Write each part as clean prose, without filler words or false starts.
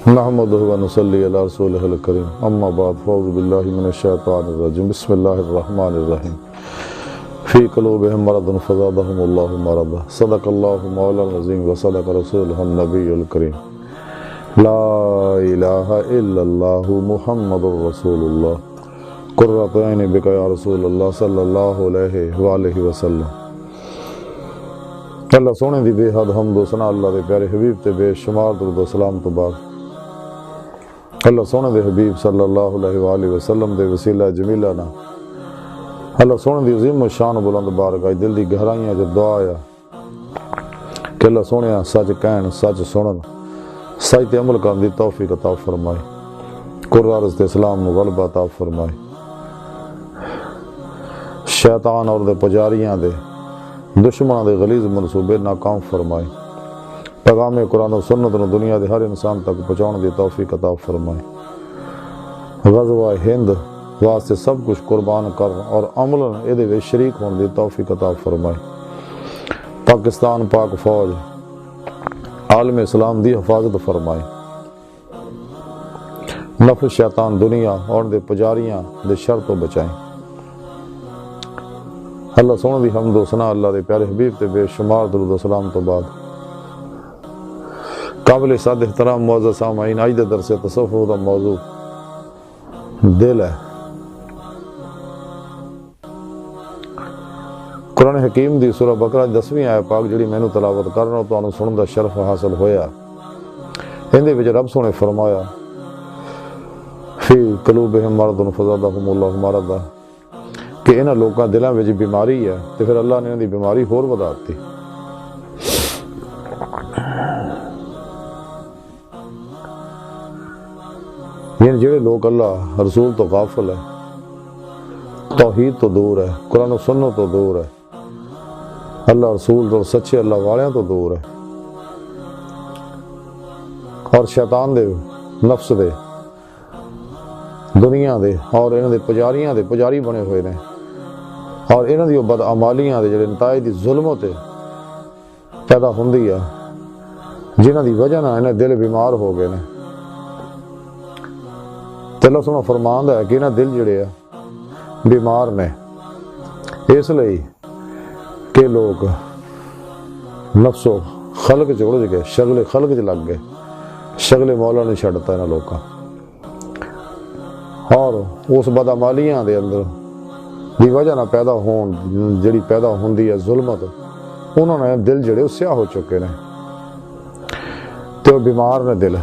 نحمدہ و نصلی علی رسولہ الکریم اما بعد فاعوذ باللہ من الشیطان الرجیم بسم اللہ الرحمن الرحیم فی قلوبہم مرض فزادہم اللہ مرضا صدق اللہ مولانا العظیم و صدق رسولہ النبی الکریم لا الہ الا اللہ محمد رسول اللہ قرۃ عین بک یا رسول اللہ صلی اللہ علیہ وآلہ وسلم۔ اللہ سونے دی بے حد حمد و ثنا اللہ دے پیارے حبیب تے بے شمار درود و سلام تو بعد اللہ سونے دے حبیب صلی اللہ علیہ وآلہ وسلم دے وسیلہ جمیلہ نا اللہ سونے دی عظیم و شان و بلند بارگاہ دل دی گہرائیاں جو دعا آیا کہ اللہ سونے سچ کہن سچ سنن سچ تے عمل کرن دی توفیق عطا فرمائے، قرآن تے اسلام نو غلبہ عطا فرمائے، شیطان اور دے پجاریاں دے دشمنوں دے غلیظ منصوبے ناکام فرمائے، پیغام قرآن و سنت نو دنیا دے ہر انسان تک پہنچاؤن دی توفیق عطا فرمائے، غزوہ ہند واسطے سب کچھ قربان کر اور عملاً اے دے وچ شریک ہون دی توفیق عطا فرمائے، پاکستان پاک فوج عالم اسلام دی حفاظت فرمائے، نفس شیطان دنیا اور دے پجاریاں دے شر تو بچائیں۔ اللہ سونے دی حمد و ثنا اللہ دے پیارے حبیب تے بے شمار درود و سلام تو بعد قابل صد احترام معزز سامعین، آج دے درس تصوف دا موضوع دل ہے۔ قرآن حکیم دی سورہ بقرہ 10ویں آیت پاک جڑی مینوں تلاوت کرنا تو انہوں سنن دا شرف حاصل ہویا، اندے وچ رب سونے فرمایا فی قلوبہم مرض فزادہم اللہ مرضا کہ انہاں لوکاں دلاں وچ بیماری ہے تے پھر اللہ نے انہاں دی بیماری ہور ودا دتی۔ یعنی جڑے لوگ اللہ رسول تو غافل ہے، توحید تو دور ہے، قرآن و سنت تو دور ہے، اللہ رسول تو سچے اللہ والیاں تو دور ہے، اور شیطان دے نفس دے دنیا دے اور انہاں دے پجاریاں دے پجاری بنے ہوئے نے، اور انہاں دی بدعمالیاں دے جڑے نتائج دی ظلمت پیدا ہوندی ہے جنہاں دی وجہ نال انہاں دل بیمار ہو گئے نے۔ تے اللہ سبحانہ فرماندا ہے کہ انہاں دل جڑے آ بیمار نے اس لئی کہ لوگ نفس و خلق چ اڑ گئے، شغل خلق چ لگ گئے، شغل مولا نے چھڈتا انہاں لوکاں، اور اس بدعمالیاں دے اندر دی وجہ نہ پیدا ہون جڑی پیدا ہوندی ہے ظلمت، انہوں نے دل جڑے سیاہ ہو چکے نے تے بیمار نے دل،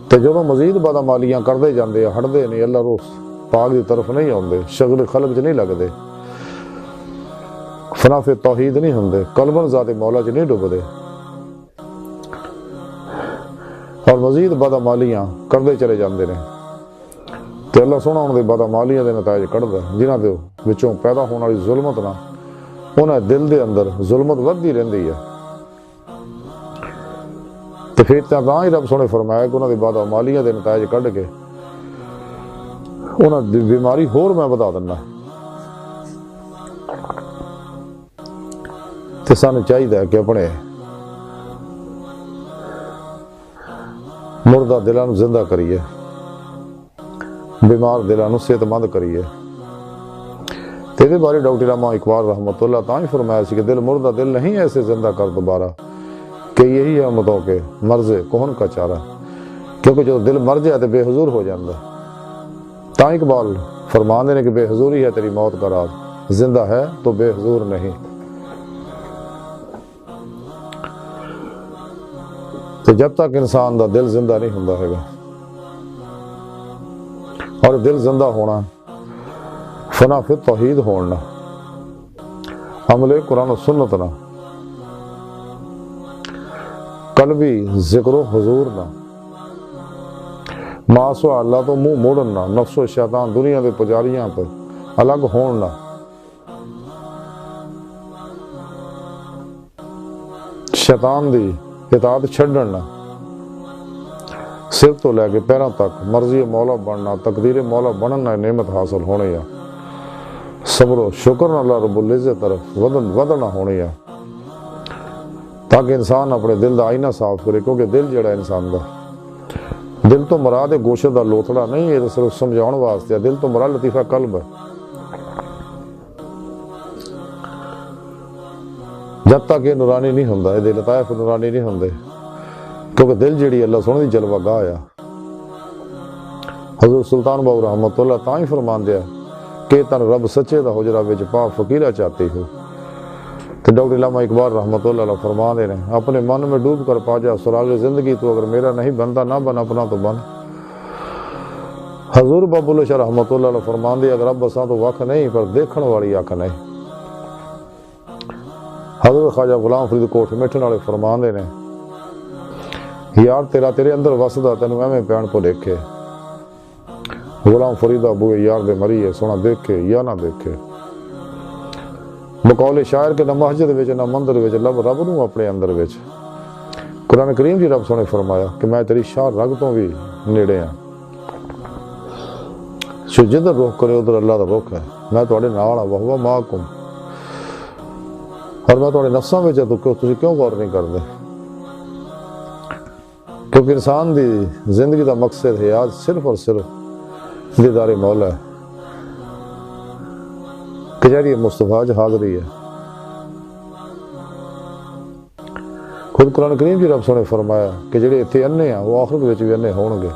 تے جدوں مزید بدعمالیاں کردے جاندے ہٹدے نہیں، اللہ روح پاک دی طرف نہیں آندے، شغل خلق چ نہیں لگدے، فنا فی توحید نہیں ہوندے، قلباً ذات مولا چ نہیں ڈبدے، اور مزید بدعمالیاں کردے چلے جاندے نے، تے اللہ سونا انہاں دے بدعمالیاں دے نتائج کڈدا جنہاں دے وچوں پیدا ہون والی ظلمت نہ انہاں دل دے اندر ظلمت ودی رہندی ہے، تے پھر تاں ہی رب سونے فرمایا کہ انہاں دے بدعمالیاں دے نتائج کڈ کے انہاں دی بیماری ہور میں بتا دینا۔ تے سانوں چاہیے کہ اپنے مردہ دلاں نوں زندہ کریے، بیمار دلاں نوں صحت مند کریے۔ تے دے بارے ڈاکٹر علامہ اقبال رحمۃ اللہ تاں ہی فرمایا سی کہ دل مردہ دل نہیں ایسے زندہ کر دوبارہ کہ یہی ہے امتوں کے مرض کہن کا چارہ، کیونکہ جو دل مر جائے تو بے حضور ہو جاندہ، تاں اقبال فرمان دینے کہ بے حضوری ہے تیری موت کا راز، زندہ ہے تو بے حضور نہیں۔ تو جب تک انسان دا دل زندہ نہیں ہوندا ہے گا، اور دل زندہ ہونا فنا فی توحید ہونا، عمل قرآن و سنت نہ، قلبی ذکر و حضور نہ، معاصی اللہ تو منہ موڑن نہ، نفس و شیطان دنیا دے پجاریاں پر الگ ہون نہ، شیطان دی اطاعت چھڈن نہ، سر تو لے کے پیروں تک مرضی مولا بننا، تقدیر مولا بننا نعمت حاصل ہونی ہے، صبر و شکر اللہ رب العزت طرف ودنا ہونی ہے، تاکہ انسان اپنے دل دا آئینہ صاف کرے، کیونکہ دل جڑا انسان دا دل تو مراد گوشت دا لوتھڑا نہیں، یہ صرف سمجھاؤن واسطے ہے، دل تو مراد لطیفہ قلب ہے۔ جب تک یہ نورانی نہیں ہوندا، یہ لطائف نورانی نہیں ہوندے، کیونکہ دل جڑی اللہ سونے دی جلوہ گاہ آ۔ حضرت سلطان باہو رحمۃ اللہ تاں ہی فرمان دیا کہ تن رب سچے دا حجرہ وچ پا فقیرہ چاہتی ہو۔ تو ڈاکٹر علامہ اقبال رحمۃ اللہ علیہ فرما دے رہے ہیں، اپنے من میں ڈوب کر پا جا سراغ زندگی، تو اگر میرا نہیں بنتا نہ بن، اپنا تو بن۔ حضور باب اللہ شاہ رحمۃ اللہ علیہ فرمان دے، اگر اب بساں تو وقت نہیں پر دیکھن والی آنکھ نہیں۔ حضرت خواجہ غلام فرید کوٹ میٹھن والے فرمان دے رہے ہیں، یار تیرا تیرے اندر وسدا تینوں ایویں پین کو دیکھے، غلام فرید ابو یار دے مری ہے، سونا دیکھے یا نہ دیکھے۔ بقول شاعر کے نہ مسجد وچ نہ مندر وچ لب رب نو اپنے اندر وچ۔ قرآن کریم جی رب سونے فرمایا کہ میں تیری شاہ رگ تو بھی نیڑے ہاں، سو جدھر رخ کرے ادھر اللہ دا رخ ہے، میں تواڈے نال ہاں، وہو معکم، اور میں تواڈے نفساں وچ تو تسی کیوں غور نہیں کردے؟ کیونکہ انسان دی زندگی دا مقصد ہے آج صرف اور صرف دیدار مولا ہے، کجاری مصطفیٰ جو حاضری ہے۔ خود قرآن کریم جی رب سونے فرمایا کہ جڑے اتنے انے ہیں وہ آخرت وچ بھی انے ہون گے۔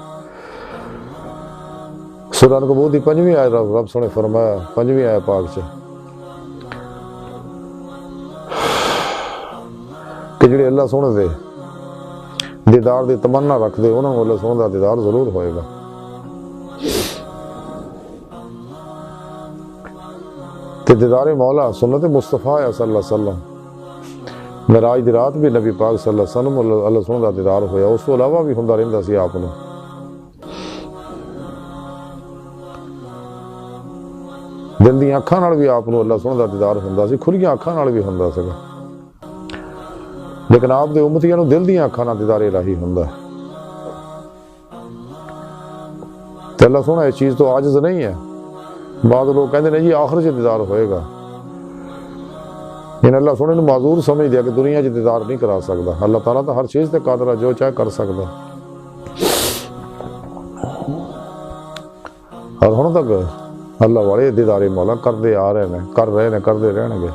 سورہ عنکبوت دی 5ویں آیت رب سونے فرمایا، 5ویں آیت پاک چ کہ جڑے اللہ سونے دے دیدار دی تمنا رکھ دے، انہوں نے اللہ سونے دا دیدار ضرور ہوئے گا۔ کہ دیدار مولا سنت مصطفیٰ صلی اللہ علیہ وسلم، معراج دی رات بھی نبی پاک صلی اللہ علیہ وسلم اللہ سونے دا دیدار ہویا، اس تو علاوہ بھی ہوندا رہندا سی آپ نو۔ دل دی اکھاں نال بھی آپ نو اللہ سونے دا دیدار ہوندا سی، کھلیاں اکھاں نال بھی ہوندا سیگا، لیکن آپ دے امتیاں نو دل دیاں اکھاں نال دیدار الہی ہوندا ہے۔ تے اللہ سونا یہ چیز تو عاجز نہیں ہے۔ بعض لوگ کہتے ہیں جی آخر سے دیدار ہوئے گا، ان اللہ سونے نے معذور سمجھ دیا کہ دنیا چ دیدار نہیں کرا سکتا۔ اللہ تعالیٰ تو ہر چیز تے قادر ہے، جو چاہے کر سکتا، اور ہن تک اللہ والے دیدار مولا کرتے آ رہے ہیں، کرتے رہن گے،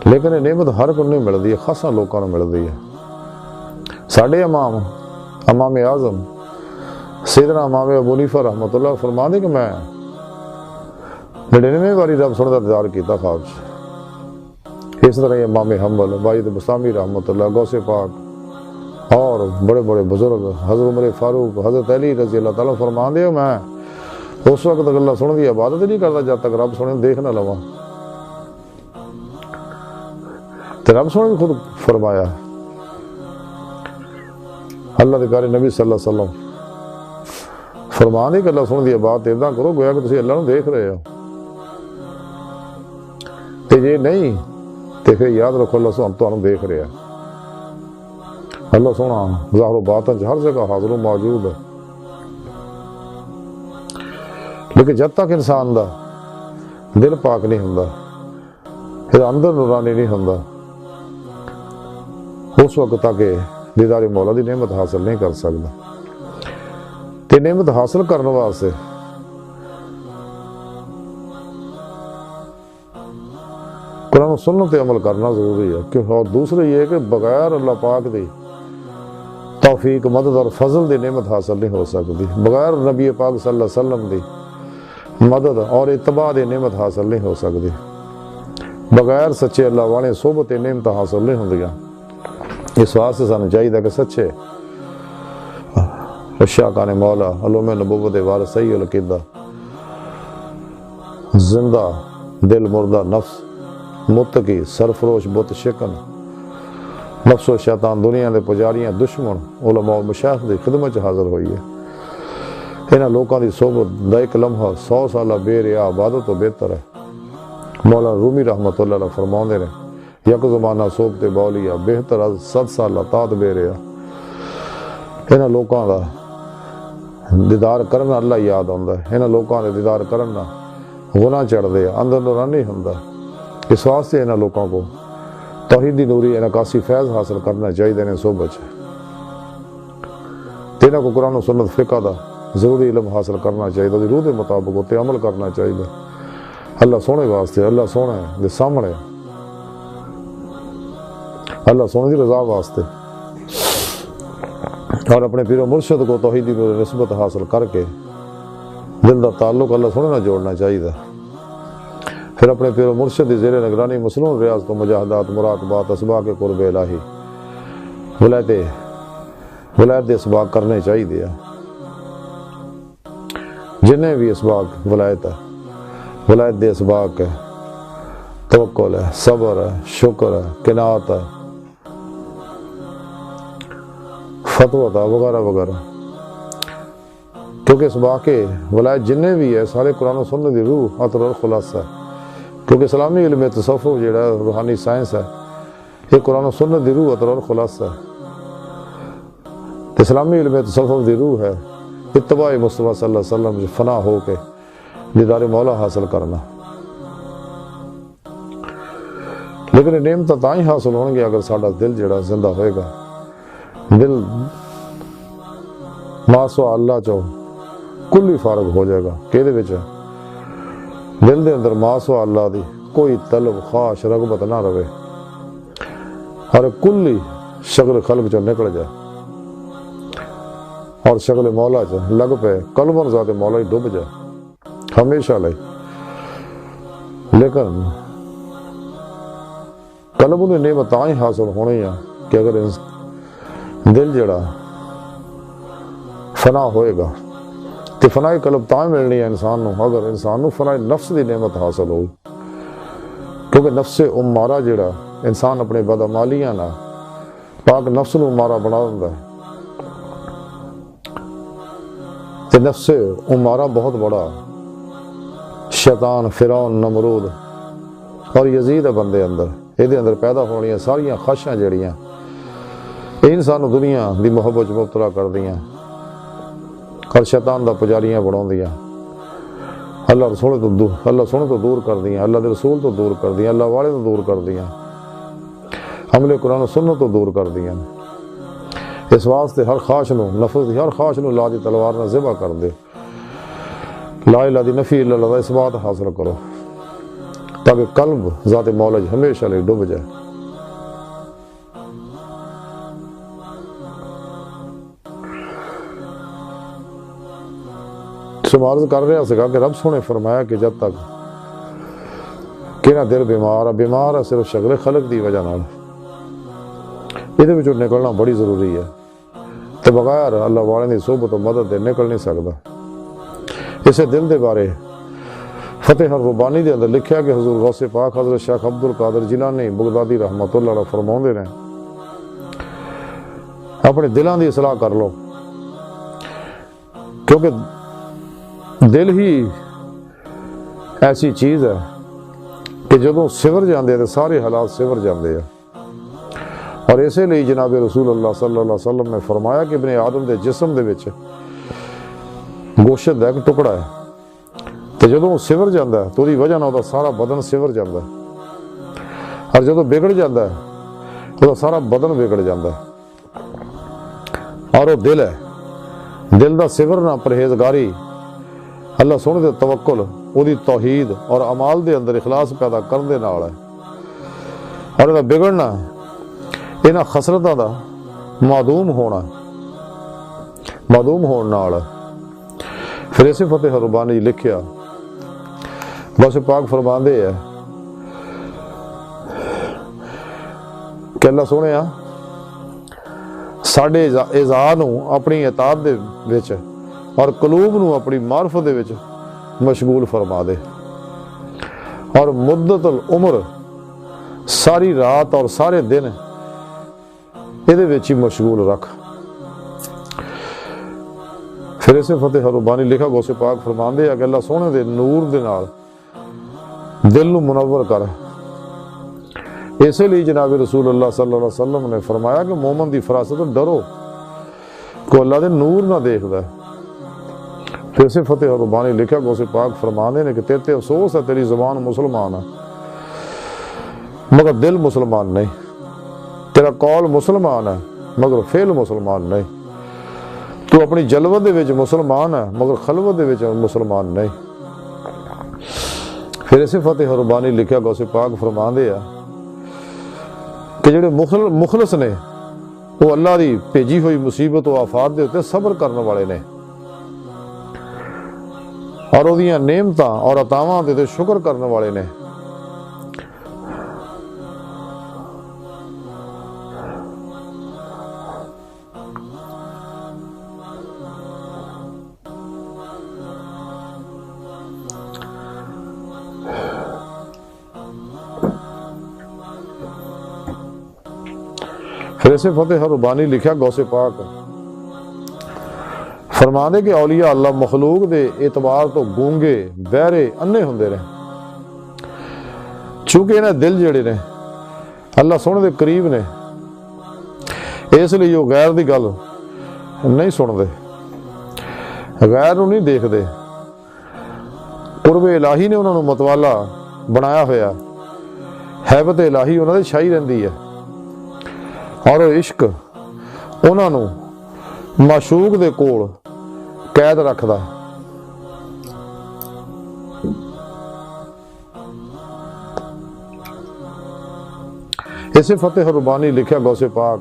لیکن یہ نعمت ہر کو نہیں ملتی ہے، خاصا لوگوں کو ملتی ہے۔ ساڈے امام اعظم سیدنا امام ابو حنیفہ رحمۃ اللہ فرما دے کہ میں 99 باری رب سونے کا دیدار کیتا خواب سے۔ اس طرح امام حنبل، باجد بسطامی رحمۃ اللہ، غوث پاک اور بڑے بڑے بزرگ، حضرت عمر فاروق، حضرت علی رضی اللہ تعالیٰ فرما دے میں اس وقت تک اللہ سونے کی عبادت نہیں کرتا جب تک رب سونے دیکھ نہ لواں۔ تو رب سونے نے خود فرمایا، اللہ کے پیارے نبی صلی اللہ علیہ وسلم فرما دے کہ اللہ سونے کی عبادت اتنا کرو گویا کہ تسی اللہ نو دیکھ رہے ہو، تے جے نہیں تے پھر یاد رکھو اللہ سونا تانوں دیکھ رہا ہے۔ اللہ سونا ظاہر و باطن ہر جگہ حاضر و موجود ہے، لیکن جب تک انسان دا دل پاک نہیں ہوندا، پھر اندر نورانی نہیں ہوندا، اس وقت تک دیدار مولا دی نعمت حاصل نہیں کر سکتا۔ تے نعمت حاصل کرنے واسطے قرآن و سنت پہ عمل کرنا ضروری ہے، اور دوسرے یہ کہ بغیر اللہ پاک دی توفیق، مدد اور فضل دی نعمت حاصل نہیں ہو سکتی، بغیر نبی پاک صلی اللہ علیہ وسلم دی مدد اور اتباع دی نعمت حاصل نہیں ہو سکتی، بغیر سچے اللہ والے صحبت نعمت حاصل نہیں ہوندیاں۔ اس واسطے سانوں چاہیے کہ سچے عشاقان مولا، علوم نبوت وارث صحیح العقیدہ، زندہ دل مردہ نفس متقی سرفروش بت شکن، نفس و شیطان دنیا دے پجاریاں دشمن علماء و مشایخ دی خدمت حاضر ہوئی ہے۔ انہاں لوکاں دی صحبت دا ایک لمحہ 100 سالہ بے ریا عبادت تو بہتر ہے۔ مولانا رومی رحمۃ اللہ علیہ فرماندے نے، یک زمانہ صحبت بولیا بہتر از 100 سالہ تات بے ریا۔ انہاں لوکاں دا دیدار کرنا اللہ یاد آندا ہے، انہاں لوکاں دے دیدار کرنا گناہ چڑھ دے، اندر نورانی ہوندا۔ اس واسطے انہاں لوکاں کو توحیدی نوری انعکاسی فیض حاصل کرنا چاہیے نے صحبت تینا کو قرآن و سنت فقہ دا ضروری علم حاصل کرنا چاہیے روح کے مطابق اتنے عمل کرنا چاہیے اللہ سونے واسطے اللہ سونے دے سامنے اللہ سونے کی رضا واسطے اور اپنے پیر و مرشد کو توحیدی نسبت حاصل کر کے دل کا تعلق اللہ سونے نہ جوڑنا چاہیے پھر اپنے پیر و مرشد کی زیر نگرانی مسنون ریاض کو مجاہدات مراقبات اسباق قرب الہی ولایت دے اسباق کرنے چاہیے جنہیں بھی اسباق ولایت دے اسباق ہے توکل ہے صبر ہے شکر ہے قناعت ہے فتویٰ وغیرہ وغیرہ کیونکہ اسباق ولایت جنہیں بھی ہے سارے قرآن و سنت دی روح عطر اور خلاصہ ہے کیونکہ اسلامی علم تصوف جڑا روحانی سائنس ہے یہ قرآن و سنت دی روح عطر اور خلاصہ ہے اسلامی علم تصوف دی روح ہے اتباع مصطفیٰ صلی اللہ علیہ وسلم فنا ہو کے دیدار مولا حاصل کرنا لیکن نعمت تاں ہی حاصل ہون گے اگر ساڈا دل جڑا زندہ ہوئے گا دل ماسو اللہ چو کلی فارغ ہو جائے گا کہ دل دے اندر ماسو اللہ دی کوئی طلب خواہش رغبت نہ رہے اور کلی شغل خلق چو نکل جائے اور شغل مولا چو لگ پہ قلباً ذات مولا ہی ڈوب جائے ہمیشہ لئی لیکن قلب انہیں نعمت ہی حاصل ہونی ہے کہ اگر دل جڑا فنا ہوئے گا تو فنائی قلب تاں ملنی ہے انسان نو اگر انسان نو فنائی نفس دی نعمت حاصل ہوئی کیونکہ نفس امارہ جڑا انسان اپنے بدعمالیاں نہ پاک نفس نو امارہ بنا دیندا ہے تے نفس امارہ بہت بڑا شیطان فرعون نمرود اور یزید بندے اندر یہ اندر پیدا ہونی ساریاں خواہشاں جڑیاں انسان دنیا دی محبت مبتلا کر دیاں اور شیطان دا پجاریاں بنا دیاں اللہ سونے تو دور کر دیاں اللہ دے رسول تو دور کر دیاں اللہ والے تو دور کر دیاں عمل قرآن و سنت تو دور کر دیاں اس واسطے ہر خواہش نو نفس دی ہر خواہش نو لا دی تلوار نہ ذبح کر دے لا الہ دی نفی الا اللہ دا اس بات حاصل کرو تاکہ قلب ذات مولا ہمیشہ لئے ڈوب جائے سمارز کر رہا سکا کہ رب سونے فرمایا کہ جب تک کہ نہ دل بیمار ہے صرف شغل خلق دی وجہ نال یہ وچوں نکلنا بڑی ضروری ہے تو بغیر اللہ والے دی صحبت و مدد دے نکل نہیں سکتا اسے دل دے بارے فتح الربانی دے اندر لکھیا کہ حضور غوث پاک حضرت شیخ عبد القادر جیلانی بغدادی رحمت اللہ علیہ فرماؤندے نے اپنے دلاں دی اصلاح کر لو کیونکہ دل ہی ایسی چیز ہے کہ جدوں سور جاندے تو سارے حالات سور جاندے ہیں اور اسی لیے جناب رسول اللہ صلی اللہ علیہ وسلم نے فرمایا کہ ابن آدم دے جسم دے وچ گوشت دا ایک ٹکڑا ہے تو جدوں سور جاندہ ہے تو دی وجہ نہ ہوتا سارا بدن سور جاندہ ہے اور جدوں بگڑ جاندہ ہے تو سارا بدن بگڑ جاندہ ہے اور وہ دل ہے دل دا سورنا پرہیزگاری اللہ سونے دے توکل وہ دی توحید اور عمال دے اندر اخلاص پیدا کرن دے نال ہے اور دا بگڑنا انہاں خسرتاں دا معدوم ہونا نال پھر اسے فتح ربانی لکھیا بس پاک فرماندے ہے کہ اللہ سونے ساڈے اعزاز نو اپنی اطاعت دے وچ اور قلوب نو اپنی معرفت دے وچ مشغول فرما دے اور مدت العمر ساری رات اور سارے دن یہ وچ ہی مشغول رکھ پھر اسے فتح ربانی لکھا غوث پاک فرماندے ہے کہ اللہ سونے دے نور دے نال دل نو منور کر اسی لیے جناب رسول اللہ صلی اللہ علیہ وسلم نے فرمایا کہ مومن دی فراست ڈرو کو اللہ دے نور نہ دیکھدا ہے پھر سے فتح ربانی لکھا غوث پاک فرماندے نے کہ تیرے افسوس ہے تیری زبان مسلمان ہے مگر دل مسلمان نہیں، تیرا قول مسلمان ہے مگر فعل مسلمان نہیں، تو اپنی جلوت دے وچ مسلمان ہے مگر خلوت دے وچ مسلمان نہیں۔ پھر اسے فتح ربانی لکھیا غوث پاک فرماندے آ کہ جڑے مخلص نے وہ اللہ دی بھیجی ہوئی مصیبت و آفات دے اوتے صبر کرنے والے نے، اور اودیاں نعمتاں اور عطاواں دے شکر کرنے والے نے۔ پھر اسے فتح ربانی لکھیا غوث پاک فرماندے کہ اولیاء اللہ مخلوق دے اعتبار تو گونگے بہرے انے ہوندے نے، چونکہ انہیں دل جڑے نے اللہ سونے دے قریب نے، اس لیے وہ غیر دی گل نہیں سن دے، غیر نو نہیں دیکھ دے، قرب الہی نے انہوں نے متوالا بنایا ہویا، ہیبت الہی انہوں نے چھائی رہندی ہے، اور عشق انہوں نے معشوق دے کول قید رکھدا۔ اسے فتح ربانی لکھیا غوث پاک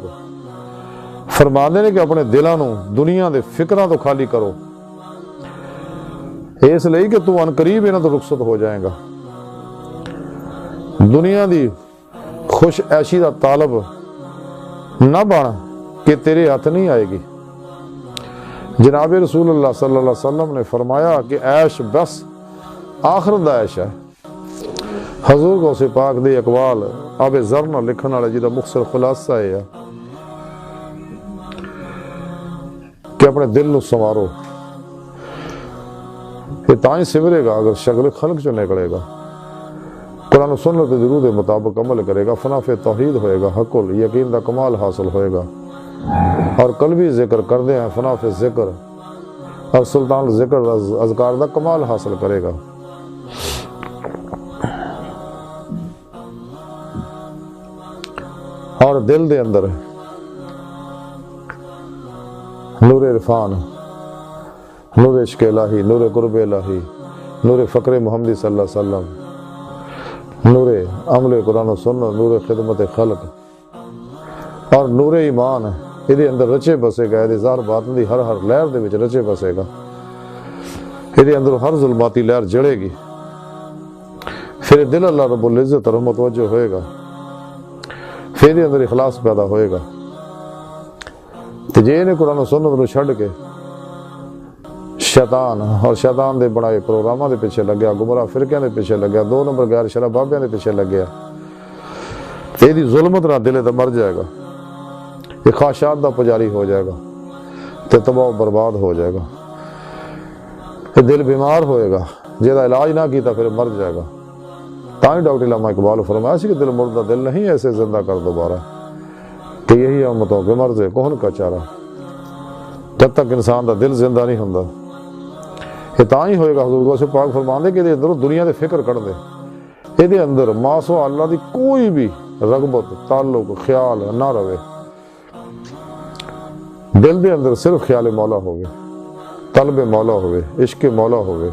فرماندے نے کہ اپنے دلاں نو دنیا دے فکراں تو خالی کرو، اس لیے کہ تو ان قریب انہاں تو رخصت ہو جائے گا۔ دنیا دی خوش عیشی دا طالب نہ بن کہ تیرے ہاتھ نہیں آئے گی۔ جناب رسول اللہ صلی اللہ علیہ وسلم نے فرمایا کہ عیش بس آخرت دا عیش ہے۔ حضور غوث پاک دے اقوال آب زر نہ لکھن والے جہاں مختصر خلاصہ ہے کہ اپنے دل نو سنوارو، یہ تاں ہی سورے گا اگر شکل خلق چو نکلے گا، قرآن و سنت درود مطابق عمل کرے گا، فنا فی توحید ہوئے گا، حق یقین دا کمال حاصل ہوئے گا، اور قلبی ذکر کردے ہیں فنا فی ذکر، اور سلطان ذکر اذکار دا کمال حاصل کرے گا۔ اور دل دے اندر نور عرفان، نور عشق الہی، نور قرب الہی، نور فقر محمدی صلی اللہ علیہ وسلم، نور عمل قرآن و سنت، نور خدمت خلق، اور نور ایمان یہ اندر رچے بسے گا، یہ ظاہر باطن دی ہر لہر دے وچ رچے بسے گا، یہ اندر ہر ظلماتی لہر جڑے گی، پھر دل اللہ رب العزت طرف متوجہ ہوئے گا، پھر یہ اندر اخلاص پیدا ہوئے گا۔ تو جے انہیں قرآن و سنت نو چھڑ کے شیطان اور شیطان دے بنائے پروگراموں دے پیچھے لگیا، گمراہ فرقیاں دے پیچھے لگیا، 2 نمبر غیر شرع بابیاں دے پیچھے لگیا، یہ ظلمت نہ دلے تو مر جائے گا، یہ خواہشات دا پجاری ہو جائے گا، تو تباہ و برباد ہو جائے گا، یہ دل بیمار ہوئے گا، جہاں علاج نہ کیتا پھر مر جائے گا۔ تاں ہی ڈاکٹر علامہ اقبال فرمایا سی کہ دل مردہ دل نہیں ایسے زندہ کر دوبارہ، کہ یہی امتوں کے مرض کون کا چارہ، جب تک انسان دا دل زندہ نہیں ہوندا، یہ تاں ہی ہوئے گا۔ حضور غوث پاک فرماندے کہ یہ اندر دنیا دے فکر کر دے، یہ اندر ما سوا اللہ دی کوئی بھی رغبت تعلق خیال نہ رہے، دل دے اندر صرف خیال مولا ہوئے، طلب مولا ہوئے، عشق مولا ہوئے،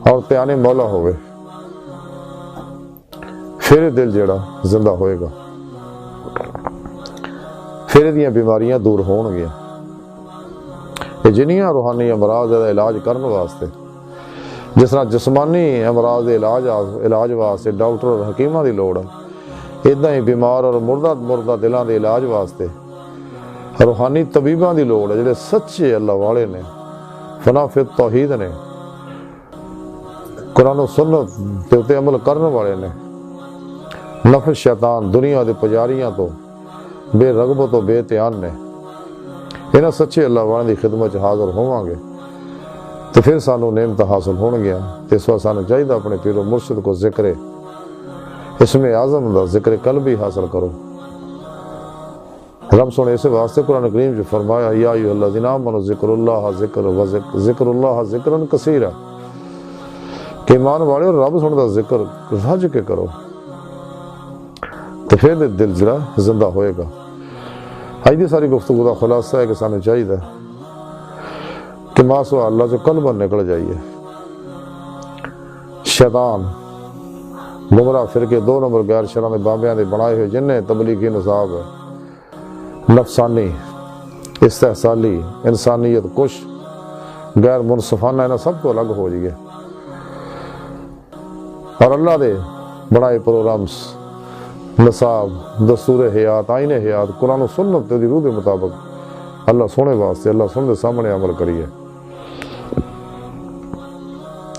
اور تیان مولا ہوئے، پھر دل جڑا زندہ ہوئے گا، پھر دیاں بیماریاں دور ہون گیا۔ یہ جنیاں روحانی امراض کا علاج کرنے واسطے، جس طرح جسمانی امراض کے علاج واسطے ڈاکٹر اور حکیماں دی لوڑ ہے، ادھا ہی بیمار اور مردہ دلوں کے علاج واسطے روحانی طبیباں دی لوڑ ہے، جڑے سچے اللہ والے نے، فنا فی توحید نے، قرآن و سنت تے عمل کرنے والے نے، نفس شیطان دنیا دے پجاریاں تو بے رغبت و بے تیان نے، انہاں سچے اللہ والے دی خدمت حاضر ہوواں گے تو پھر سانو نعمت حاصل ہون گیا۔ تو اس وقت سانو چاہیے اپنے پیر و مرشد کو ذکر اسم اعظم دا ذکر قلبی حاصل کرو۔ رب سونے اسے واسطے قرآن کریم جو فرمایا یا ایھا الذین آمنوا ذکر اللہ ذکرا کثیرا، کہ ایمان والے رب سن دا ذکر رج کے کرو تو پھر دل جڑا زندہ ہوئے گا۔ اج دی ساری گفتگو کا خلاصہ ہے کہ سانو چاہیے کہ ماسوا اللہ جو قلباں نکل جائیے۔ شیطان گمراہ فرقے 2 نمبر غیر شرعاں دے بابیاں دے بنائے ہوئے جنہیں تبلیغی نصاب ہے، نفسانی، استحصالی، انسانیت کش، غیر منصفانہ، انہاں سب تو الگ ہو جائیے اور اللہ دے بنائے پروگرامز، نصاب، دستور حیات، آئین حیات، قرآن و سنت دی روح دے مطابق اللہ سونے واسطے، اللہ سونے دے سامنے عمل کریے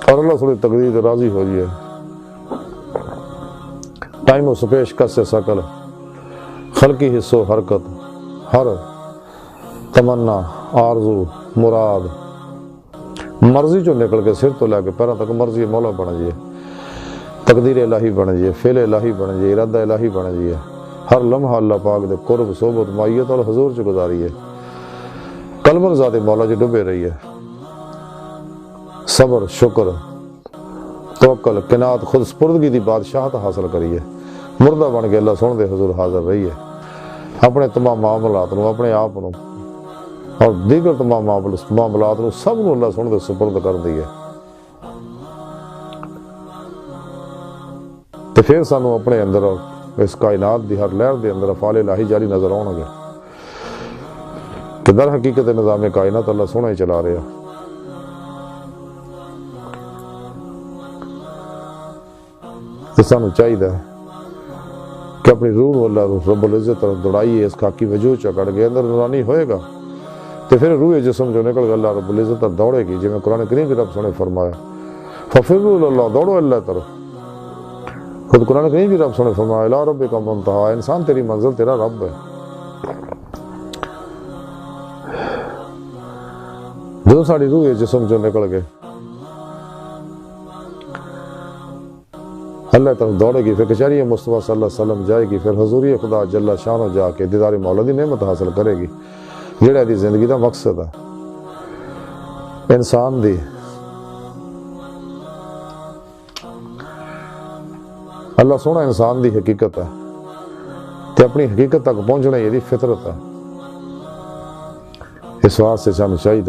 اور اللہ سونے تقدیر تے راضی ہو جائے۔ ٹائم و سپیش کس سے سکل، خلقی حص و حرکت، ہر تمنا، آرزو، مراد، مرضی جو نکل کے سر تو لے کے پیروں تک مرضی مولا بن جائے، تقدیر الہی بن جائے، فعل الہی بن جائے، ارادہ الہی بن جائے، ہر لمحہ اللہ پاک دے قرب، صحبت، معیت اور حضور چ گزاریے، قلباں ذات مولا چ ڈبے رہیے، صبر، شکر، توکل، قناعت، خود سپردگی دی بادشاہت حاصل کریے، مردہ بن کے اللہ سن دے حضور حاضر رہیے، اپنے تمام معاملات نو، اپنے آپ نو اور دیگر تمام معاملات نو سب نو اللہ سن دے سپرد کر دیے، تو پھر سانو اپنے اندر اس کائنات دی ہر لہر دے اندر افعال الہی جاری نظر آؤں گے کہ در حقیقت نظام کائنات اللہ سونا ہی چلا رہا۔ تو سانو چاہیے کہ اپنی روح اللہ رب العزت طرف دوڑائیے، اس خاکی وجود چا کٹ گئے اندر نورانی ہوئے گا تو پھر روح جسم جو نکل گا اللہ رب العزت طرف دوڑے گی، جی میں قرآن کریم کی رب سنے فرمایا ففروا اللہ، دوڑو اللہ طرف، خود قرآن کریم کی رب سنے فرمایا الی ربک منتہا، انسان تیری منزل تیرا رب ہے۔ جو ساری روح جسم جو نکل گئے اللہ طرف دوڑے گی، پھر کچہری مصطفیٰ صلی اللہ علیہ وسلم جائے گی، پھر حضوری خدا جل شانہ جا کے دیدار مولا دی نعمت حاصل کرے گی، جڑا دی زندگی دا مقصد ہے انسان دی اللہ سونا انسان دی حقیقت ہے تے اپنی حقیقت تک پہنچنا یہ دی فطرت ہے۔ اس واسطے سانو چاہیے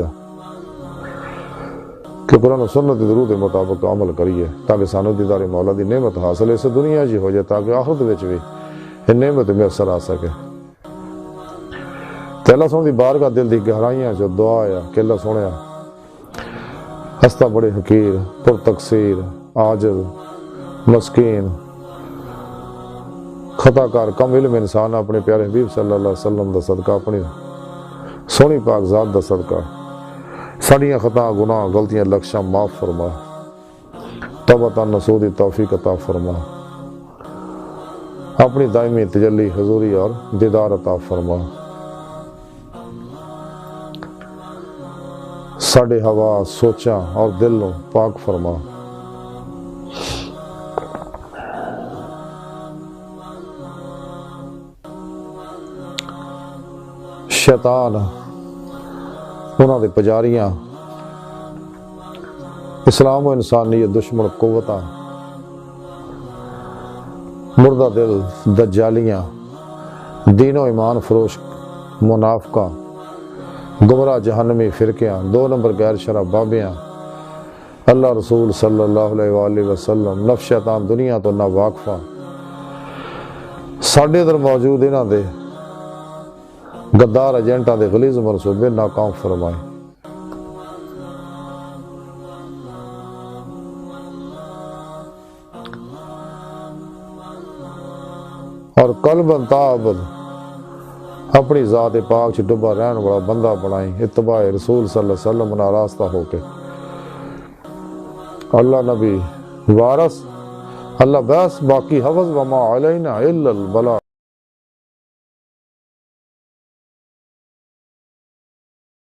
کہ قرآن و سنت دی ضرورت کے مطابق عمل کریے تاکہ سانو دیدار مولا دی نعمت حاصل اس دنیا جی ہو جائے، تاکہ آخرت وچ بھی یہ نعمت میسر آ سکے۔ تے اللہ سونے دی بارگاہ دل دی گہرائیاں جو دعا ہے کہ اللہ سونے ہستا بڑے حقیر، پر تقصیر، عاجز، مسکین، خطا کار، کم علم انسان اپنے پیارے حبیب صلی اللہ علیہ وسلم دا صدقہ، اپنی سونی پاک ذات دا صدقہ ساڑیاں خطا گناہ غلطیاں لکشاں معاف فرما، توبہ نصوح دی توفیق عطا فرما، اپنی دائمی تجلی حضوری اور دیدار عطا فرما، ساڑے ہوا سوچاں اور دل نو پاک فرما، شیطان انہاں دے پجاریاں، اسلام و انسانیت دشمن قوتاں، مردہ دل دجالیاں، دین و ایمان فروش منافقاں، گمراہ جہنمی فرقیاں، 2 نمبر غیر شرع بابیاں، اللہ رسول صلی اللہ علیہ وآلہ وسلم، نفس شیطان دنیا تو نہ واقفہ، ساڈے ادھر موجود انہاں دے غدار ایجنٹاں دے غلیظ منصوبے ناکام فرمائے، اور قلباً تعبد اپنی ذات پاک چ ڈبا رہن والا بندہ بنائی، اتباع رسول صلی اللہ علیہ وسلم نہ راستہ ہو کے، اللہ نبی وارث، اللہ بس، باقی حفظ وما علینا الا البلاغ۔